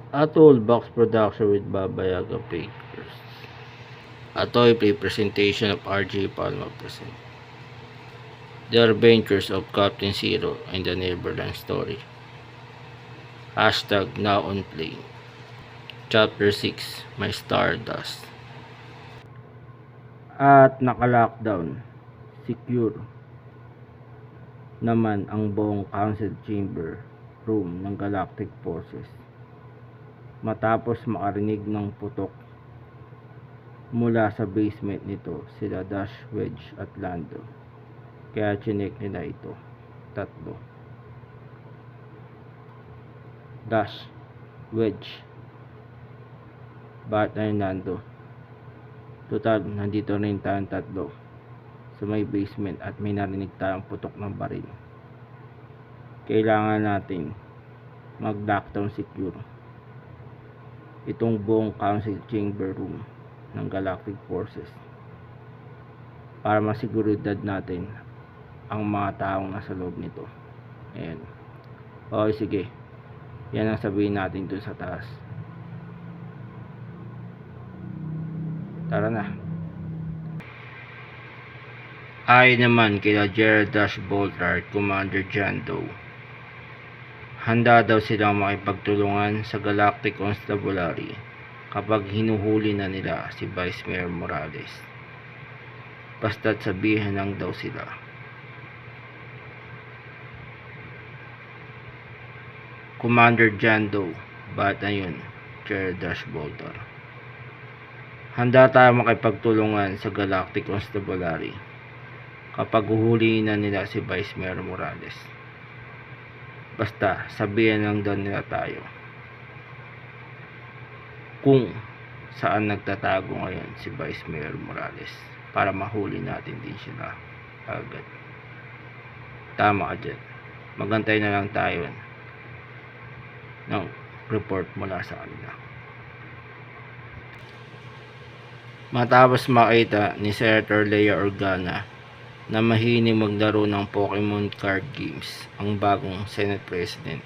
A Toolbox production with Baba Yaga Bakers. A toy play presentation of RJ Palma present. The Adventures of Captain Zero and the Neverland Story. Hashtag now on play. Chapter 6, My Stardust. At naka-lockdown, secure naman ang buong council chamber room ng Galactic Forces. Matapos makarinig ng putok mula sa basement nito sila Dash, Wedge at Lando. Kaya chinek nila ito. Tatlo. Dash, Wedge, bakit na yung Lando? Total, nandito rin tayong tatlo sa may basement at may narinig tayong putok ng baril. Kailangan natin mag-lockdown secure itong buong council chamber room ng Galactic Forces para masiguridad natin ang mga taong nasa loob nito. Ayan. Okay, sige. Yan ang sabihin natin dun sa taas. Tara na. Ay naman kila Gerald Dash Boltart, Commander John Doe. Handa daw silang makipagtulungan sa Galactic Constabulary kapag hinuhuli na nila si Vice Mayor Morales. Basta't sabihin lang daw sila. Commander John Doe, bakit na yun? Gerald Dash Boltart. Handa tayo makipagtulungan sa Galactic Constabulary kapag huhulihin na nila si Vice Mayor Morales. Basta sabihin lang daw nila tayo kung saan nagtatago ngayon si Vice Mayor Morales para mahuli natin din sila agad. Tama ka dyan. Magantay na lang tayo ng report mula sa kanila. Matapos makita ni Senator Leia Organa na mahilig maglaro ng Pokemon card games ang bagong Senate President,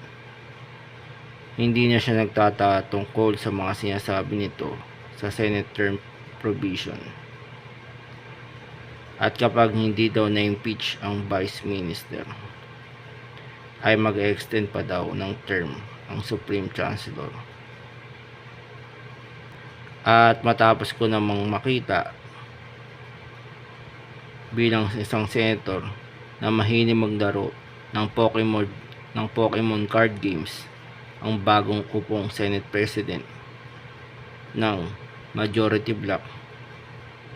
hindi na siya nagtataka tungkol sa mga sinasabi nito sa Senate term provision. At kapag hindi daw na-impeach ang Vice Minister, ay mag-extend pa daw ng term ang Supreme Chancellor. At matapos ko namang makita bilang isang senator na mahilig maglaro ng Pokemon card games ang bagong kupong Senate President ng Majority Bloc,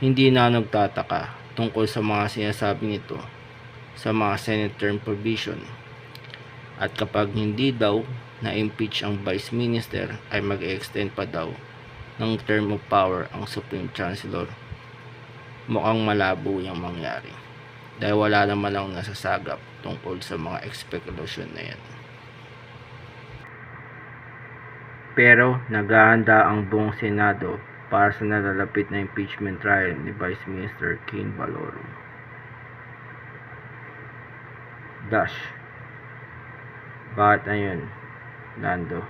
hindi na nagtataka tungkol sa mga sinasabi nito sa mga Senate term provision. At kapag hindi daw na-impeach ang Vice Minister ay mag-extend pa daw ng term of power ang Supreme Chancellor. Mukhang malabo yung mangyari dahil wala naman lang nasasagap tungkol sa mga speculation na yan. Pero naghahanda ang buong Senado para sa nalalapit na impeachment trial ni Vice Minister King Baloro. Dash, bakit na yun? Lando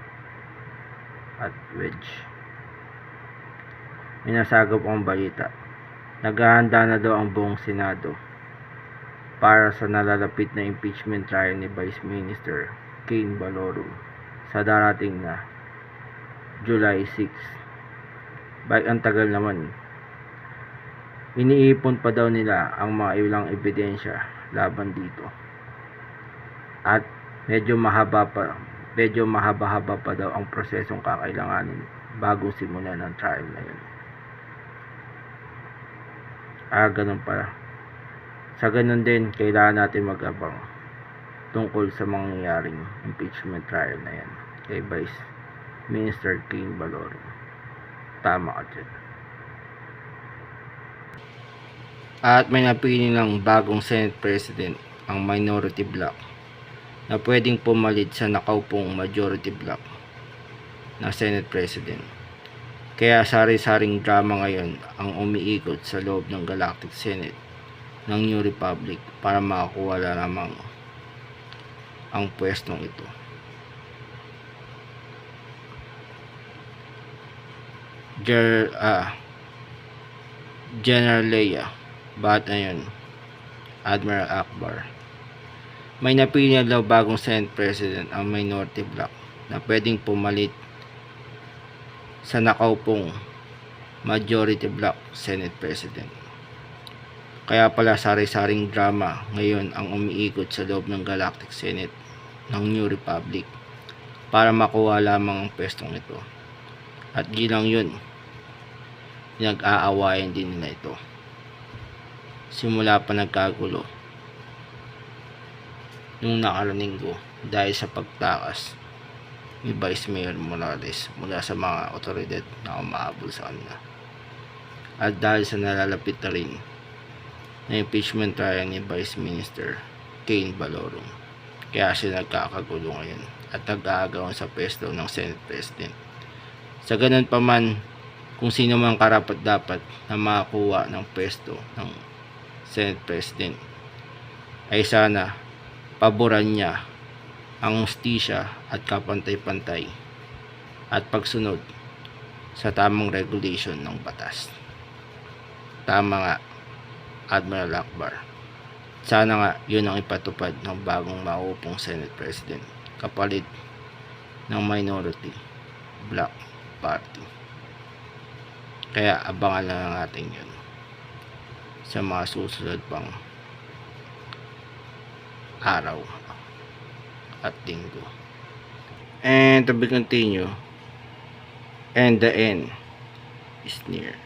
at Wedge. May nasagap ang balita. Naghahanda na daw ang buong Senado para sa nalalapit na impeachment trial ni Vice Minister King Baloro sa darating na July 6. Bakit ang tagal naman? Iniipon pa daw nila ang mga ilang ebidensya laban dito. At medyo mahaba-haba pa daw ang prosesong kakailanganin bago simulan ang trial na yun. Ganun pala. Sa ganun din, kailangan natin mag-abang tungkol sa mangyayaring impeachment trial na yan kay Vice Minister King Baloro. Tama ka dyan. At may napili ng bagong Senate President ang Minority Bloc na pwedeng pumalit sa nakaupong Majority Bloc na Senate President. Kaya sari-saring drama ngayon ang umiikot sa loob ng Galactic Senate ng New Republic para makakuha lamang ang pwestong ito. General Leia Batayon Admiral Akbar. May napili na daw bagong Senate President ang minority bloc na pwedeng pumalit sa nakaupong majority bloc Senate President. Kaya pala sari-saring drama ngayon ang umiikot sa loob ng Galactic Senate ng New Republic para makuha lamang ang pwestong ito. At di lang yun, nag-aawayan din nila ito. Simula pa nagkagulo nung nakaraang linggo dahil sa pagtakas ni Vice Mayor Morales mula sa mga otoridad na umahabol sa kanila. At dahil sa nalalapit na rin na impeachment trial ni Vice Minister Kane Balorong, kaya siya nagkakagulo ngayon at nag-aagawan sa pwesto ng Senate President. Sa ganun pa man, kung sino man karapat dapat na makakuha ng pwesto ng Senate President ay sana paboran niya ang hustisya at kapantay-pantay at pagsunod sa tamang regulation ng batas. Tama nga, Admiral Akbar. Sana nga yun ang ipatupad ng bagong mauupong Senate President kapalit ng minority bloc party. Kaya abangan lang natin yun sa mga susunod pang araw at linggo. And to be continue, and the end is near.